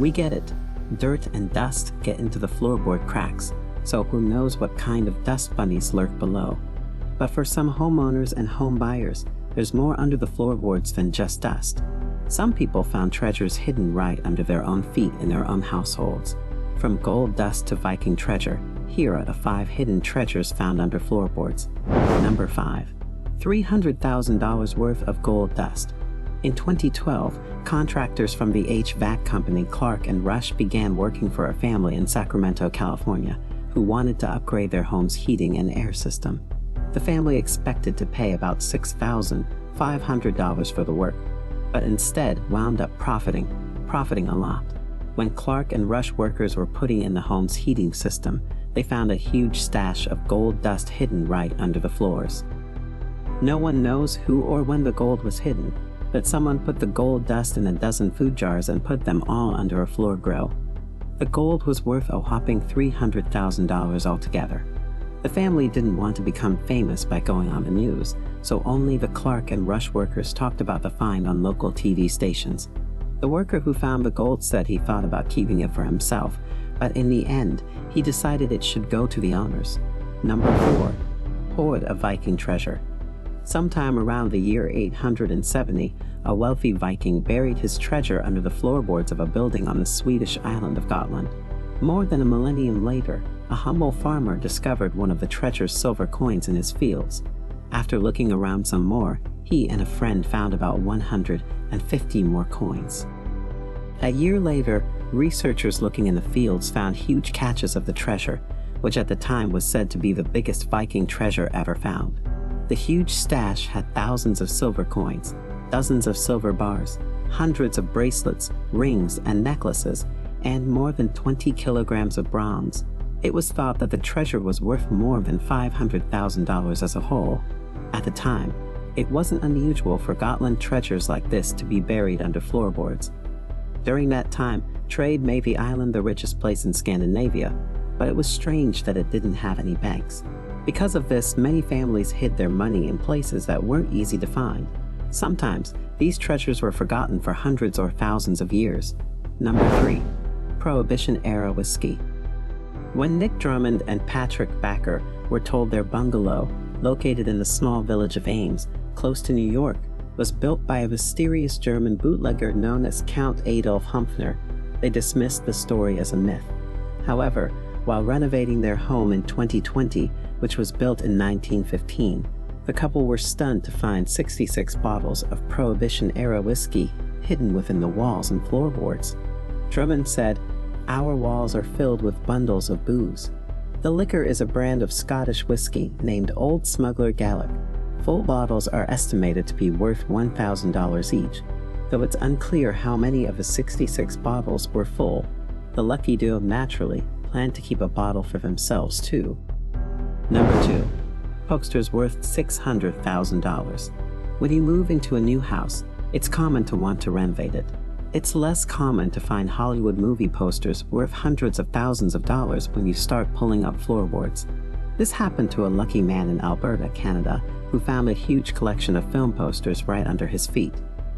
We get it. Dirt and dust get into the floorboard cracks, so who knows what kind of dust bunnies lurk below. But for some homeowners and home buyers, there's more under the floorboards than just dust. Some people found treasures hidden right under their own feet in their own households. From gold dust to Viking treasure, here are the 5 hidden treasures found under floorboards. Number 5. $300,000 worth of gold dust. In 2012, contractors from the HVAC company Clark and Rush began working for a family in Sacramento, California, who wanted to upgrade their home's heating and air system. The family expected to pay about $6,500 for the work, but instead wound up profiting a lot. When Clark and Rush workers were putting in the home's heating system, they found a huge stash of gold dust hidden right under the floors. No one knows who or when the gold was hidden, but someone put the gold dust in a dozen food jars and put them all under a floor grill. The gold was worth a whopping $300,000 altogether. The family didn't want to become famous by going on the news, so only the Clark and Rush workers talked about the find on local TV stations. The worker who found the gold said he thought about keeping it for himself, but in the end, he decided it should go to the owners. Number 4. Hoard of Viking treasure. Sometime around the year 870, a wealthy Viking buried his treasure under the floorboards of a building on the Swedish island of Gotland. More than a millennium later, a humble farmer discovered one of the treasure's silver coins in his fields. After looking around some more, he and a friend found about 150 more coins. A year later, researchers looking in the fields found huge caches of the treasure, which at the time was said to be the biggest Viking treasure ever found. The huge stash had thousands of silver coins, dozens of silver bars, hundreds of bracelets, rings, and necklaces, and more than 20 kilograms of bronze. It was thought that the treasure was worth more than $500,000 as a whole. At the time, it wasn't unusual for Gotland treasures like this to be buried under floorboards. During that time, trade made the island the richest place in Scandinavia, but it was strange that it didn't have any banks. Because of this, many families hid their money in places that weren't easy to find. Sometimes, these treasures were forgotten for hundreds or thousands of years. Number 3. Prohibition-era whiskey. When Nick Drummond and Patrick Backer were told their bungalow, located in the small village of Ames, close to New York, was built by a mysterious German bootlegger known as Count Adolf Humpfner, they dismissed the story as a myth. However, while renovating their home in 2020, which was built in 1915, the couple were stunned to find 66 bottles of Prohibition-era whiskey hidden within the walls and floorboards. Drummond said, "Our walls are filled with bundles of booze. The liquor is a brand of Scottish whiskey named Old Smuggler Gaelic. Full bottles are estimated to be worth $1,000 each, though it's unclear how many of the 66 bottles were full. The lucky duo naturally planned to keep a bottle for themselves too." Number 2. Posters worth $600,000. When you move into a new house, it's common to want to renovate it. It's less common to find Hollywood movie posters worth hundreds of thousands of dollars when you start pulling up floorboards. This happened to a lucky man in Alberta, Canada, who found a huge collection of film posters right under his feet.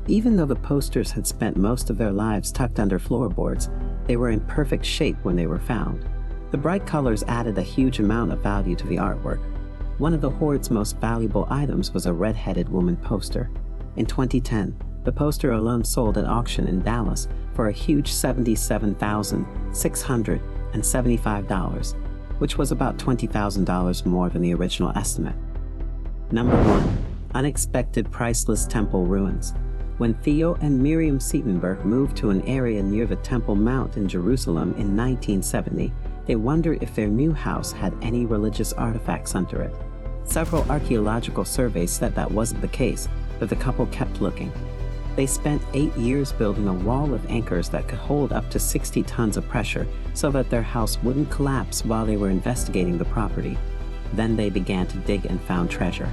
Even though the posters had spent most of their lives tucked under floorboards, they were in perfect shape when they were found. The bright colors added a huge amount of value to the artwork. One of the hoard's most valuable items was a red-headed woman poster. In 2010, the poster alone sold at auction in Dallas for a huge $77,675, which was about $20,000 more than the original estimate. Number 1. Unexpected priceless temple ruins. When Theo and Miriam Sietenberg moved to an area near the Temple Mount in Jerusalem in 1970, they wondered if their new house had any religious artifacts under it. Several archaeological surveys said that wasn't the case, but the couple kept looking. They spent 8 years building a wall of anchors that could hold up to 60 tons of pressure so that their house wouldn't collapse while they were investigating the property. Then they began to dig and found treasure.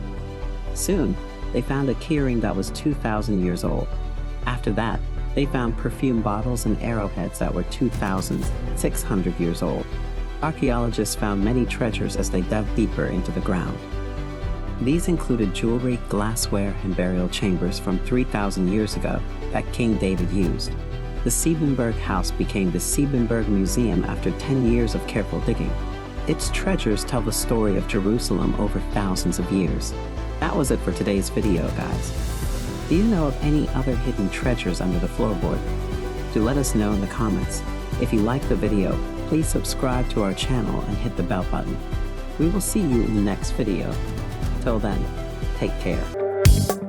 Soon, they found a keyring that was 2,000 years old. After that, they found perfume bottles and arrowheads that were 2,600 years old. Archaeologists found many treasures as they dug deeper into the ground. These included jewelry, glassware, and burial chambers from 3,000 years ago that King David used. The The Siebenberg house became the Siebenberg Museum after 10 years of careful digging. Its treasures tell the story of Jerusalem over thousands of years. That was it for today's video, guys. Do you know of any other hidden treasures under the floorboard? Do let us know in the comments. If you like the video, please subscribe to our channel and hit the bell button. We will see you in the next video. Till then, take care.